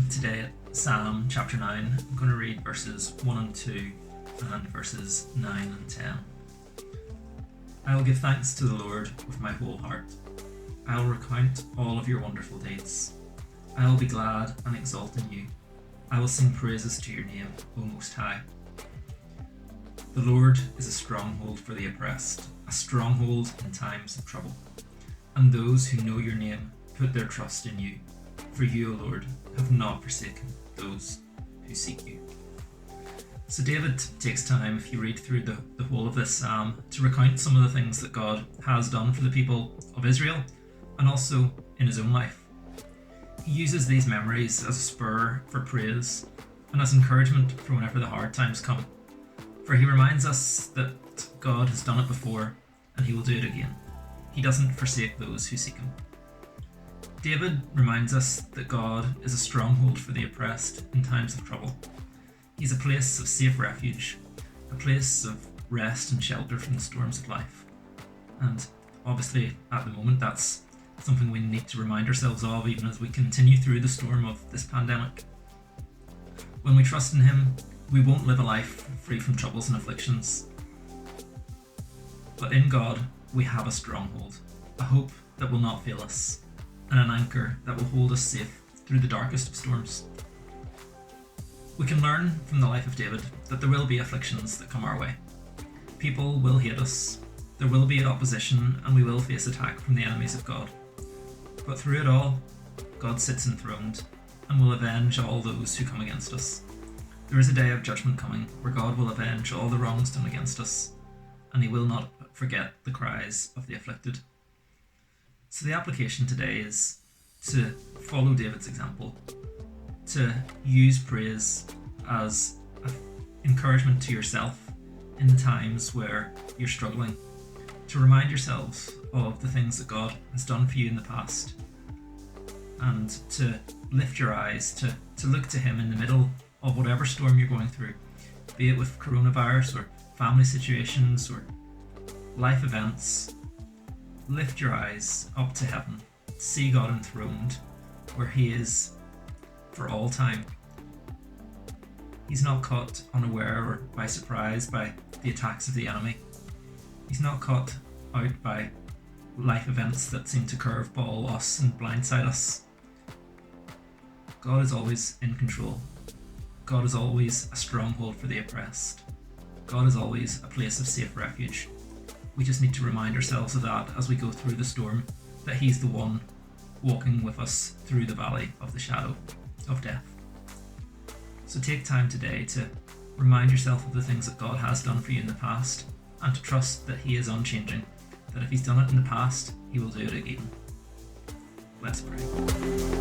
looking today at Psalm chapter 9. I'm going to read verses 1 and 2 and verses 9 and 10. I will give thanks to the Lord with my whole heart. I will recount all of your wonderful deeds. I will be glad and exult in you. I will sing praises to your name, O Most High. The Lord is a stronghold for the oppressed, a stronghold in times of trouble. And those who know your name put their trust in you. For you, O Lord, have not forsaken those who seek you. So David takes time, if you read through the whole of this psalm, to recount some of the things that God has done for the people of Israel and also in his own life. He uses these memories as a spur for praise and as encouragement for whenever the hard times come. For he reminds us that God has done it before and he will do it again. He doesn't forsake those who seek him. David reminds us that God is a stronghold for the oppressed in times of trouble. He's a place of safe refuge, a place of rest and shelter from the storms of life. And obviously, at the moment, that's something we need to remind ourselves of even as we continue through the storm of this pandemic. When we trust in him, we won't live a life free from troubles and afflictions. But in God, we have a stronghold, a hope that will not fail us, and an anchor that will hold us safe through the darkest of storms. We can learn from the life of David that there will be afflictions that come our way. People will hate us, there will be opposition, and we will face attack from the enemies of God. But through it all, God sits enthroned and will avenge all those who come against us. There is a day of judgment coming where God will avenge all the wrongs done against us, and he will not forget the cries of the afflicted. So the application today is to follow David's example, to use praise as an encouragement to yourself in the times where you're struggling, to remind yourselves of the things that God has done for you in the past, and to lift your eyes, to look to him in the middle of whatever storm you're going through, be it with coronavirus or family situations or life events. Lift your eyes up to heaven, see God enthroned where he is for all time. He's not caught unaware or by surprise by the attacks of the enemy. He's not caught out by life events that seem to curveball us and blindside us. God is always in control. God is always a stronghold for the oppressed. God is always a place of safe refuge. We just need to remind ourselves of that as we go through the storm, that he's the one walking with us through the valley of the shadow of death. So take time today to remind yourself of the things that God has done for you in the past and to trust that he is unchanging, that if he's done it in the past, he will do it again. Let's pray.